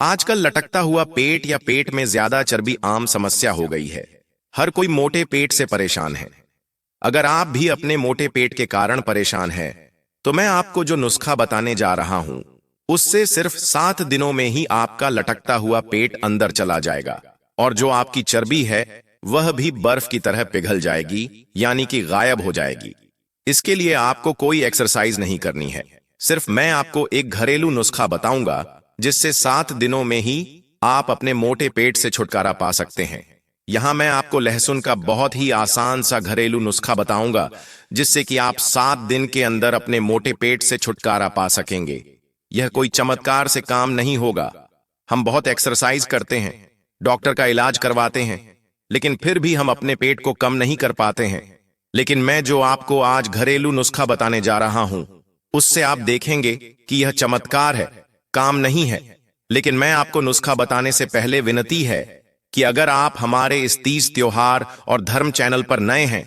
आजकल लटकता हुआ पेट या पेट में ज्यादा चर्बी आम समस्या हो गई है। हर कोई मोटे पेट से परेशान है। अगर आप भी अपने मोटे पेट के कारण परेशान हैं, तो मैं आपको जो नुस्खा बताने जा रहा हूं, उससे सिर्फ 7 दिनों में ही आपका लटकता हुआ पेट अंदर चला जाएगा और जो आपकी चर्बी है वह भी बर्फ की तरह पिघल जाएगी, यानी कि गायब हो जाएगी। इसके लिए आपको कोई एक्सरसाइज नहीं करनी है। सिर्फ मैं आपको एक घरेलू नुस्खा बताऊंगा जिससे 7 दिनों में ही आप अपने मोटे पेट से छुटकारा पा सकते हैं। यहां मैं आपको लहसुन का बहुत ही आसान सा घरेलू नुस्खा बताऊंगा जिससे कि आप 7 दिन के अंदर अपने मोटे पेट से छुटकारा पा सकेंगे। यह कोई चमत्कार से काम नहीं होगा। हम बहुत एक्सरसाइज करते हैं, डॉक्टर का इलाज करवाते हैं, लेकिन फिर भी हम अपने पेट को कम नहीं कर पाते हैं। लेकिन मैं जो आपको आज घरेलू नुस्खा बताने जा रहा हूं, उससे आप देखेंगे कि यह चमत्कार है, काम नहीं है। लेकिन मैं आपको नुस्खा बताने से पहले विनती है कि अगर आप हमारे इस तीज त्योहार और धर्म चैनल पर नए हैं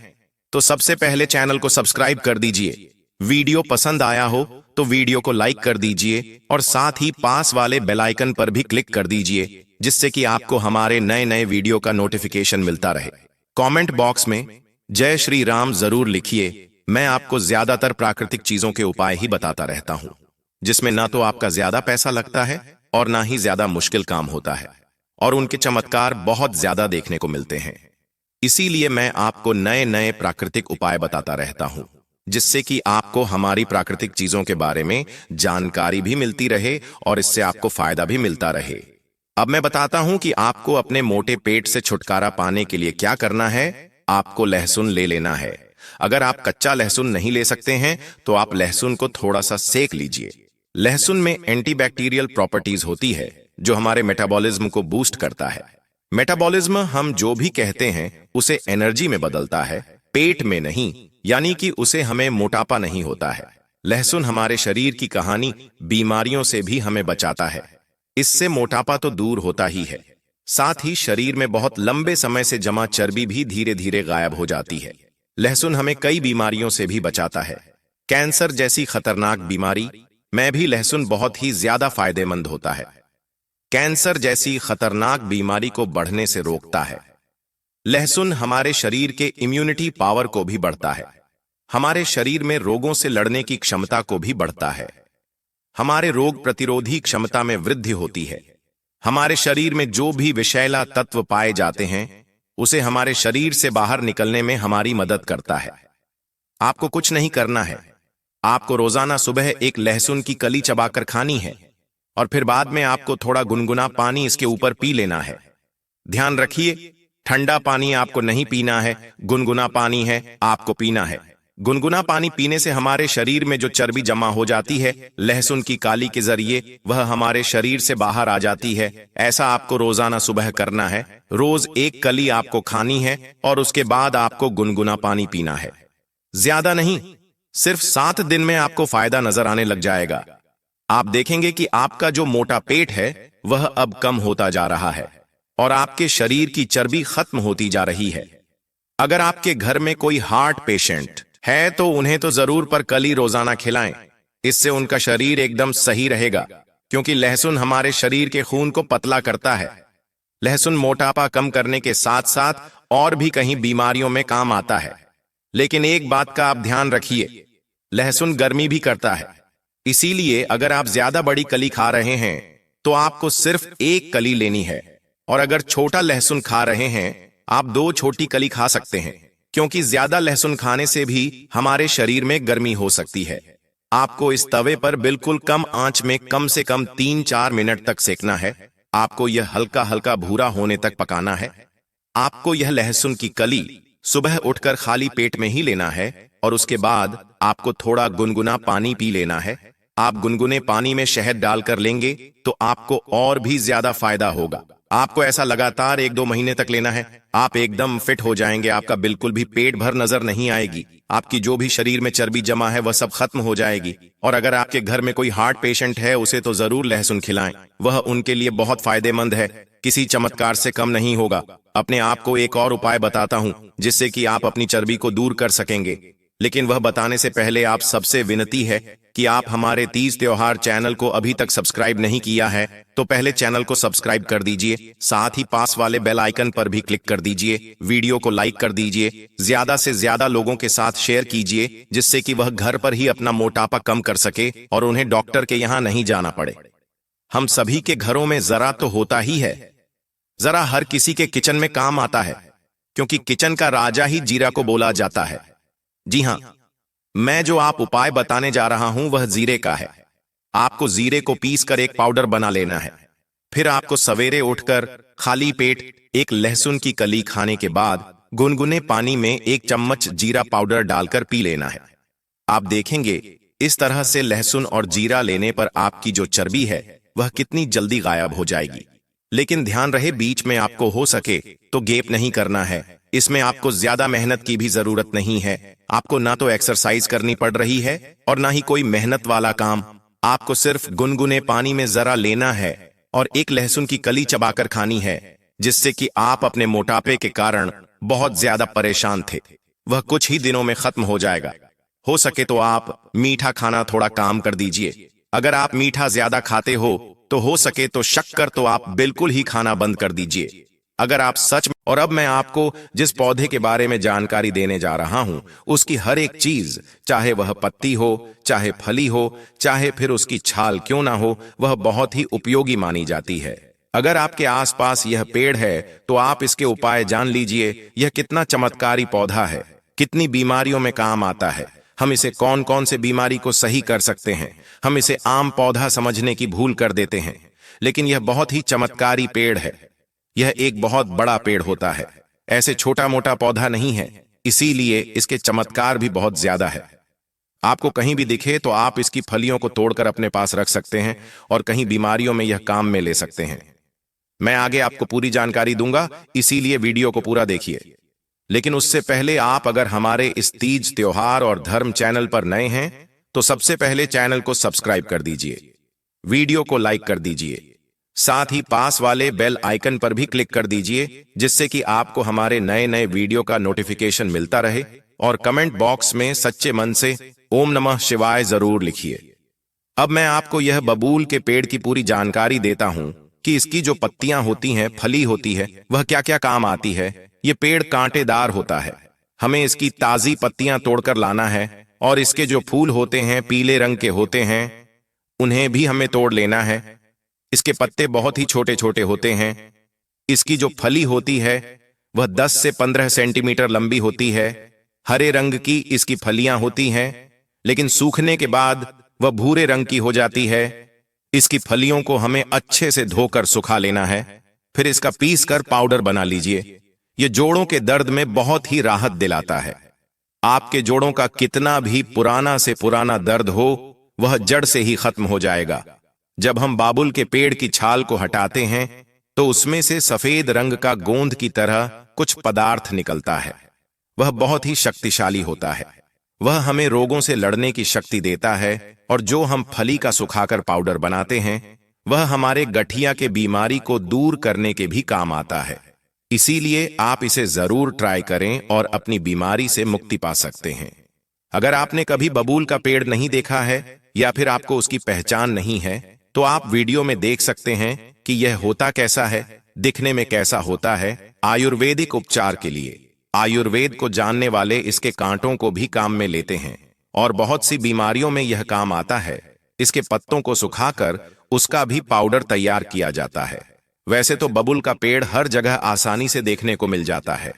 तो सबसे पहले चैनल को सब्सक्राइब कर दीजिए। वीडियो पसंद आया हो तो वीडियो को लाइक कर दीजिए और साथ ही पास वाले बेल आइकन पर भी क्लिक कर दीजिए, जिससे कि आपको हमारे नए नए वीडियो का नोटिफिकेशन मिलता रहे। कमेंट बॉक्स में जय श्री राम जरूर लिखिए। मैं आपको ज्यादातर प्राकृतिक चीजों के उपाय ही बताता रहता हूं, जिसमें ना तो आपका ज्यादा पैसा लगता है और ना ही ज्यादा मुश्किल काम होता है, और उनके चमत्कार बहुत ज्यादा देखने को मिलते हैं। इसीलिए मैं आपको नए नए प्राकृतिक उपाय बताता रहता हूं, जिससे कि आपको हमारी प्राकृतिक चीजों के बारे में जानकारी भी मिलती रहे और इससे आपको फायदा भी मिलता रहे। अब मैं बताता हूं कि आपको अपने मोटे पेट से छुटकारा पाने के लिए क्या करना है। आपको लहसुन ले लेना है। अगर आप कच्चा लहसुन नहीं ले सकते हैं तो आप लहसुन को थोड़ा सा सेक लीजिए। लहसुन में एंटीबैक्टीरियल प्रॉपर्टीज होती है जो हमारे मेटाबॉलिज्म को बूस्ट करता है। मेटाबॉलिज्म हम जो भी कहते हैं उसे एनर्जी में बदलता है, पेट में नहीं, यानी कि उसे हमें मोटापा नहीं होता है। लहसुन हमारे शरीर की कहानी बीमारियों से भी हमें बचाता है। इससे मोटापा तो दूर होता ही है, साथ ही शरीर में बहुत लंबे समय से जमा चर्बी भी धीरे धीरे गायब हो जाती है। लहसुन हमें कई बीमारियों से भी बचाता है। कैंसर जैसी खतरनाक बीमारी में भी लहसुन बहुत ही ज्यादा फायदेमंद होता है। कैंसर जैसी खतरनाक बीमारी को बढ़ने से रोकता है। लहसुन हमारे शरीर के इम्यूनिटी पावर को भी बढ़ता है। हमारे शरीर में रोगों से लड़ने की क्षमता को भी बढ़ता है। हमारे रोग प्रतिरोधी क्षमता में वृद्धि होती है। हमारे शरीर में जो भी विषैला तत्व पाए जाते हैं उसे हमारे शरीर से बाहर निकलने में हमारी मदद करता है। आपको कुछ नहीं करना है। आपको रोजाना सुबह एक लहसुन की कली चबाकर खानी है और फिर बाद में आपको थोड़ा गुनगुना पानी इसके ऊपर पी लेना है। ध्यान रखिए, ठंडा पानी आपको नहीं पीना है, गुनगुना पानी है आपको पीना है। गुनगुना पानी पीने से हमारे शरीर में जो चर्बी जमा हो जाती है लहसुन की काली के जरिए, वह हमारे शरीर से बाहर आ जाती है। ऐसा आपको रोजाना सुबह करना है। रोज एक कली आपको खानी है और उसके बाद आपको गुनगुना पानी पीना है। ज्यादा नहीं, सिर्फ 7 दिन में आपको फायदा नजर आने लग जाएगा। आप देखेंगे कि आपका जो मोटा पेट है वह अब कम होता जा रहा है और आपके शरीर की चर्बी खत्म होती जा रही है। अगर आपके घर में कोई हार्ट पेशेंट है तो उन्हें तो जरूर पर कली रोजाना खिलाएं। इससे उनका शरीर एकदम सही रहेगा, क्योंकि लहसुन हमारे शरीर के खून को पतला करता है। लहसुन मोटापा कम करने के साथ साथ और भी कई बीमारियों में काम आता है। लेकिन एक बात का आप ध्यान रखिए, लहसुन गर्मी भी करता है। इसीलिए अगर आप ज्यादा बड़ी कली खा रहे हैं तो आपको सिर्फ एक कली लेनी है, और अगर छोटा लहसुन खा रहे हैं आप 2 छोटी कली खा सकते हैं, क्योंकि ज्यादा लहसुन खाने से भी हमारे शरीर में गर्मी हो सकती है। आपको इस तवे पर बिल्कुल कम आंच में कम से कम 3-4 मिनट तक सेकना है। आपको यह हल्का हल्का भूरा होने तक पकाना है। आपको यह लहसुन की कली सुबह उठकर खाली पेट में ही लेना है और उसके बाद आपको थोड़ा गुनगुना पानी पी लेना है। आप गुनगुने पानी में शहद डालकर लेंगे तो आपको और भी ज्यादा फायदा होगा। आपको ऐसा लगातार 1-2 महीने तक लेना है। आप एकदम फिट हो जाएंगे। आपका बिल्कुल भी पेट भर नजर नहीं आएगी। आपकी जो भी शरीर में चर्बी जमा है वह सब खत्म हो जाएगी। और अगर आपके घर में कोई हार्ट पेशेंट है उसे तो जरूर लहसुन खिलाएं, वह उनके लिए बहुत फायदेमंद है। किसी चमत्कार से कम नहीं होगा। अपने आप को एक और उपाय बताता हूं जिससे कि आप अपनी चर्बी को दूर कर सकेंगे, लेकिन वह बताने से पहले आप सबसे विनती है कि आप हमारे तीज त्योहार चैनल को अभी तक सब्सक्राइब नहीं किया है तो पहले चैनल को सब्सक्राइब कर दीजिए, साथ ही पास वाले बेल आइकन पर भी क्लिक कर दीजिए। वीडियो को लाइक कर दीजिए, ज्यादा से ज्यादा लोगों के साथ शेयर कीजिए, जिससे कि वह घर पर ही अपना मोटापा कम कर सके और उन्हें डॉक्टर के यहाँ नहीं जाना पड़े। हम सभी के घरों में जरा तो होता ही है, जरा हर किसी के किचन में काम आता है, क्योंकि किचन का राजा ही जीरा को बोला जाता है। जी हाँ, मैं जो आप उपाय बताने जा रहा हूं वह जीरे का है। आपको जीरे को पीस कर एक पाउडर बना लेना है। फिर आपको सवेरे उठकर खाली पेट एक लहसुन की कली खाने के बाद गुनगुने पानी में 1 चम्मच जीरा पाउडर डालकर पी लेना है। आप देखेंगे इस तरह से लहसुन और जीरा लेने पर आपकी जो चर्बी है वह कितनी जल्दी गायब हो जाएगी। लेकिन ध्यान रहे, बीच में आपको हो सके तो गैप नहीं करना है। इसमें आपको ज्यादा मेहनत की भी जरूरत नहीं है। आपको ना तो एक्सरसाइज करनी पड़ रही है और ना ही कोई मेहनत वाला काम। आपको सिर्फ गुनगुने पानी में जरा लेना है और एक लहसुन की कली चबाकर खानी है, जिससे कि आप अपने मोटापे के कारण बहुत ज्यादा परेशान थे, वह कुछ ही दिनों में खत्म हो जाएगा। हो सके तो आप मीठा खाना थोड़ा कम कर दीजिए। अगर आप मीठा ज्यादा खाते हो सके तो शक्कर तो आप बिल्कुल ही खाना बंद कर दीजिए। अगर आप सच में, और अब मैं आपको जिस पौधे के बारे में जानकारी देने जा रहा हूं उसकी हर एक चीज, चाहे वह पत्ती हो, चाहे फली हो, चाहे फिर उसकी छाल क्यों ना हो, वह बहुत ही उपयोगी मानी जाती है। अगर आपके आसपास यह पेड़ है तो आप इसके उपाय जान लीजिए। यह कितना चमत्कारी पौधा है, कितनी बीमारियों में काम आता है। हम इसे कौन कौन से बीमारी को सही कर सकते हैं। हम इसे आम पौधा समझने की भूल कर देते हैं, लेकिन यह बहुत ही चमत्कारी पेड़ है। यह एक बहुत बड़ा पेड़ होता है, ऐसे छोटा मोटा पौधा नहीं है, इसीलिए इसके चमत्कार भी बहुत ज्यादा है। आपको कहीं भी दिखे तो आप इसकी फलियों को तोड़कर अपने पास रख सकते हैं और कहीं बीमारियों में यह काम में ले सकते हैं। मैं आगे आपको पूरी जानकारी दूंगा, इसीलिए वीडियो को पूरा देखिए। लेकिन उससे पहले आप अगर हमारे इस तीज त्योहार और धर्म चैनल पर नए हैं तो सबसे पहले चैनल को सब्सक्राइब कर दीजिए, वीडियो को लाइक कर दीजिए, साथ ही पास वाले बेल आइकन पर भी क्लिक कर दीजिए, जिससे कि आपको हमारे नए नए वीडियो का नोटिफिकेशन मिलता रहे। और कमेंट बॉक्स में सच्चे मन से ओम नमः शिवाय जरूर लिखिए। अब मैं आपको यह बबूल के पेड़ की पूरी जानकारी देता हूं कि इसकी जो पत्तियां होती हैं, फली होती है, वह क्या क्या काम आती है। ये पेड़ कांटेदार होता है, हमें इसकी ताजी पत्तियां तोड़कर लाना है और इसके जो फूल होते हैं पीले रंग के होते हैं, उन्हें भी हमें तोड़ लेना है। इसके पत्ते बहुत ही छोटे छोटे होते हैं। इसकी जो फली होती है वह 10 से 15 सेंटीमीटर लंबी होती है। हरे रंग की इसकी फलियां होती हैं, लेकिन सूखने के बाद वह भूरे रंग की हो जाती है। इसकी फलियों को हमें अच्छे से धोकर सुखा लेना है, फिर इसका पीस कर पाउडर बना लीजिए। यह जोड़ों के दर्द में बहुत ही राहत दिलाता है। आपके जोड़ों का कितना भी पुराना से पुराना दर्द हो वह जड़ से ही खत्म हो जाएगा। जब हम बाबुल के पेड़ की छाल को हटाते हैं तो उसमें से सफेद रंग का गोंद की तरह कुछ पदार्थ निकलता है। वह बहुत ही शक्तिशाली होता है। वह हमें रोगों से लड़ने की शक्ति देता है और जो हम फली का सुखाकर पाउडर बनाते हैं वह हमारे गठिया के बीमारी को दूर करने के भी काम आता है। इसीलिए आप इसे जरूर ट्राई करें और अपनी बीमारी से मुक्ति पा सकते हैं। अगर आपने कभी बबूल का पेड़ नहीं देखा है या फिर आपको उसकी पहचान नहीं है तो आप वीडियो में देख सकते हैं कि यह होता कैसा है, दिखने में कैसा होता है। आयुर्वेदिक उपचार के लिए आयुर्वेद को जानने वाले इसके कांटों को भी काम में लेते हैं और बहुत सी बीमारियों में यह काम आता है। इसके पत्तों को सुखाकर उसका भी पाउडर तैयार किया जाता है। वैसे तो बबूल का पेड़ हर जगह आसानी से देखने को मिल जाता है।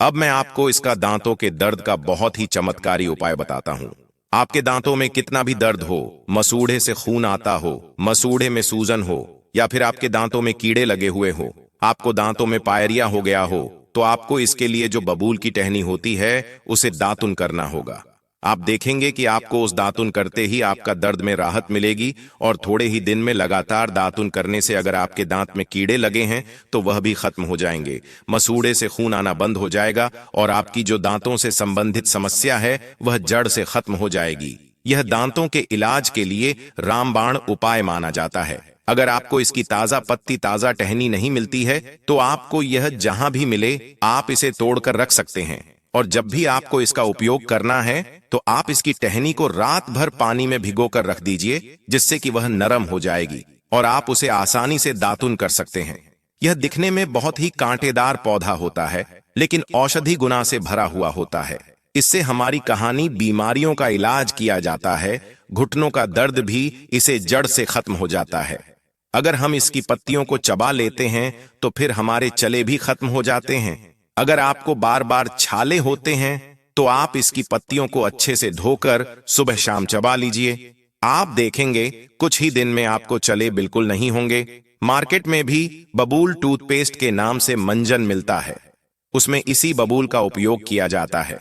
अब मैं आपको इसका दांतों के दर्द का बहुत ही चमत्कारी उपाय बताता हूं। आपके दांतों में कितना भी दर्द हो, मसूड़े से खून आता हो, मसूड़े में सूजन हो, या फिर आपके दांतों में कीड़े लगे हुए हो, आपको दांतों में पायरिया हो गया हो, तो आपको इसके लिए जो बबूल की टहनी होती है उसे दातुन करना होगा। आप देखेंगे कि आपको उस दातुन करते ही आपका दर्द में राहत मिलेगी और थोड़े ही दिन में लगातार दातुन करने से अगर आपके दांत में कीड़े लगे हैं तो वह भी खत्म हो जाएंगे। मसूड़े से खून आना बंद हो जाएगा और आपकी जो दांतों से संबंधित समस्या है वह जड़ से खत्म हो जाएगी। यह दांतों के इलाज के लिए रामबाण उपाय माना जाता है। अगर आपको इसकी ताजा पत्ती, ताजा टहनी नहीं मिलती है तो आपको यह जहां भी मिले आप इसे तोड़कर रख सकते हैं और जब भी आपको इसका उपयोग करना है तो आप इसकी टहनी को रात भर पानी में भिगोकर रख दीजिए, जिससे कि वह नरम हो जाएगी और आप उसे आसानी से दातुन कर सकते हैं। यह दिखने में बहुत ही कांटेदार पौधा होता है, लेकिन औषधि गुना से भरा हुआ होता है। इससे हमारी कहानी बीमारियों का इलाज किया जाता है, घुटनों का दर्द भी इसे जड़ से खत्म हो जाता है। अगर हम इसकी पत्तियों को चबा लेते हैं तो फिर हमारे चले भी खत्म हो जाते हैं। अगर आपको बार बार छाले होते हैं तो आप इसकी पत्तियों को अच्छे से धोकर सुबह शाम चबा लीजिए। आप देखेंगे कुछ ही दिन में आपको चले बिल्कुल नहीं होंगे। मार्केट में भी बबूल टूथपेस्ट के नाम से मंजन मिलता है, उसमें इसी बबूल का उपयोग किया जाता है।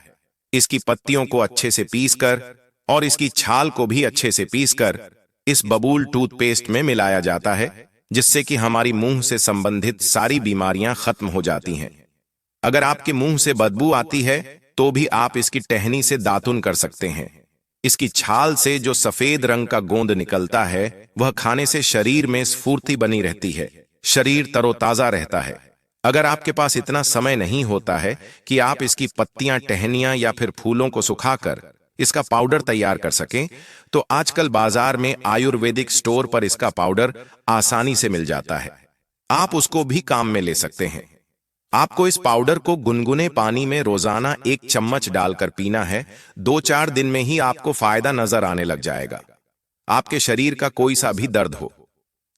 इसकी पत्तियों को अच्छे से पीसकर और इसकी छाल को भी अच्छे से पीसकर इस बबूल टूथपेस्ट में मिलाया जाता है, जिससे कि हमारी मुंह से संबंधित सारी बीमारियां खत्म हो जाती हैं। अगर आपके मुंह से बदबू आती है तो भी आप इसकी टहनी से दातुन कर सकते हैं। इसकी छाल से जो सफेद रंग का गोंद निकलता है वह खाने से शरीर में स्फूर्ति बनी रहती है, शरीर तरोताजा रहता है। अगर आपके पास इतना समय नहीं होता है कि आप इसकी पत्तियां, टहनियां या फिर फूलों को सुखाकर इसका पाउडर तैयार कर सकें, तो आजकल बाजार में आयुर्वेदिक स्टोर पर इसका पाउडर आसानी से मिल जाता है। आप उसको भी काम में ले सकते हैं। आपको इस पाउडर को गुनगुने पानी में रोजाना 1 चम्मच डालकर पीना है। 2-4 दिन में ही आपको फायदा नजर आने लग जाएगा। आपके शरीर का कोई सा भी दर्द हो,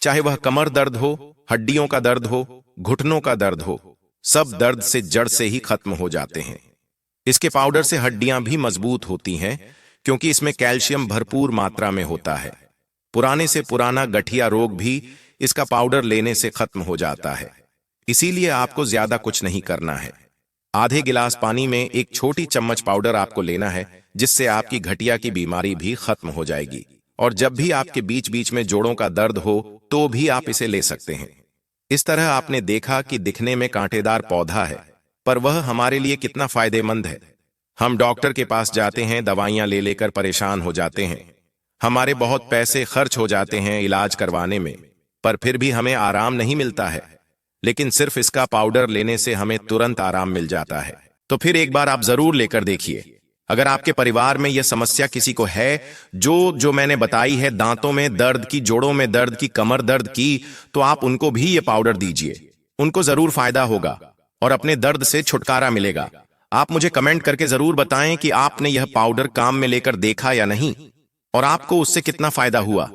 चाहे वह कमर दर्द हो, हड्डियों का दर्द हो, घुटनों का दर्द हो, सब दर्द से जड़ से ही खत्म हो जाते हैं। इसके पाउडर से हड्डियां भी मजबूत होती हैं, क्योंकि इसमें कैल्शियम भरपूर मात्रा में होता है। पुराने से पुराना गठिया रोग भी इसका पाउडर लेने से खत्म हो जाता है। इसीलिए आपको ज्यादा कुछ नहीं करना है। आधे गिलास पानी में 1 छोटी चम्मच पाउडर आपको लेना है, जिससे आपकी गठिया की बीमारी भी खत्म हो जाएगी। और जब भी आपके बीच बीच में जोड़ों का दर्द हो तो भी आप इसे ले सकते हैं। इस तरह आपने देखा कि दिखने में कांटेदार पौधा है, पर वह हमारे लिए कितना फायदेमंद है। हम डॉक्टर के पास जाते हैं, दवाइयां ले लेकर परेशान हो जाते हैं, हमारे बहुत पैसे खर्च हो जाते हैं इलाज करवाने में, पर फिर भी हमें आराम नहीं मिलता है। लेकिन सिर्फ इसका पाउडर लेने से हमें तुरंत आराम मिल जाता है। तो फिर एक बार आप जरूर लेकर देखिए। अगर आपके परिवार में यह समस्या किसी को है, जो मैंने बताई है, दांतों में दर्द की, जोड़ों में दर्द की, कमर दर्द की, तो आप उनको भी ये पाउडर दीजिए। उनको जरूर फायदा होगा और अपने दर्द से छुटकारा मिलेगा। आप मुझे कमेंट करके जरूर बताएं कि आपने यह पाउडर काम में लेकर देखा या नहीं, और आपको उससे कितना फायदा हुआ।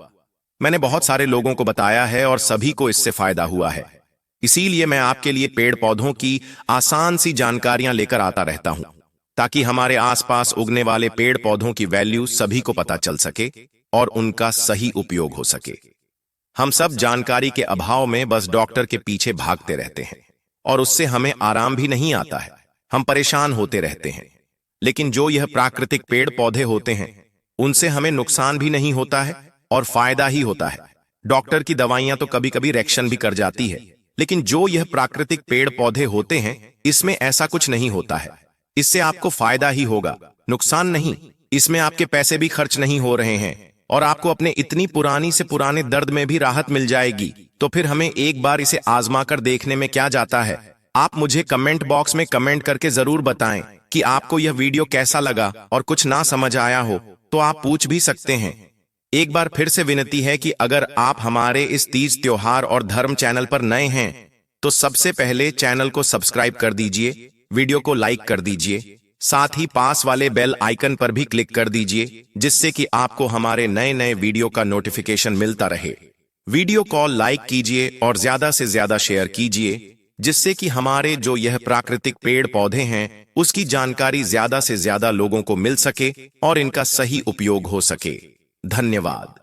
मैंने बहुत सारे लोगों को बताया है और सभी को इससे फायदा हुआ है। इसीलिए मैं आपके लिए पेड़ पौधों की आसान सी जानकारियां लेकर आता रहता हूं, ताकि हमारे आसपास उगने वाले पेड़ पौधों की वैल्यू सभी को पता चल सके और उनका सही उपयोग हो सके। हम सब जानकारी के अभाव में बस डॉक्टर के पीछे भागते रहते हैं और उससे हमें आराम भी नहीं आता है, हम परेशान होते रहते हैं। लेकिन जो यह प्राकृतिक पेड़ पौधे होते हैं उनसे हमें नुकसान भी नहीं होता है और फायदा ही होता है। डॉक्टर की दवाइयां तो कभी कभी रिएक्शन भी कर जाती है, लेकिन जो यह प्राकृतिक पेड़ पौधे होते हैं इसमें ऐसा कुछ नहीं होता है। इससे आपको फायदा ही होगा, नुकसान नहीं। इसमें आपके पैसे भी खर्च नहीं हो रहे हैं और आपको अपने इतनी पुरानी से पुराने दर्द में भी राहत मिल जाएगी। तो फिर हमें एक बार इसे आजमा कर देखने में क्या जाता है। आप मुझे कमेंट बॉक्स में कमेंट करके जरूर बताएं कि आपको यह वीडियो कैसा लगा, और कुछ ना समझ आया हो तो आप पूछ भी सकते हैं। एक बार फिर से विनती है कि अगर आप हमारे इस तीज त्योहार और धर्म चैनल पर नए हैं तो सबसे पहले चैनल को सब्सक्राइब कर दीजिए, वीडियो को लाइक कर दीजिए, साथ ही पास वाले बेल आइकन पर भी क्लिक कर दीजिए, जिससे कि आपको हमारे नए नए वीडियो का नोटिफिकेशन मिलता रहे। वीडियो को लाइक कीजिए और ज्यादा से ज्यादा शेयर कीजिए, जिससे कि हमारे जो यह प्राकृतिक पेड़ पौधे हैं उसकी जानकारी ज्यादा से ज्यादा लोगों को मिल सके और इनका सही उपयोग हो सके। धन्यवाद।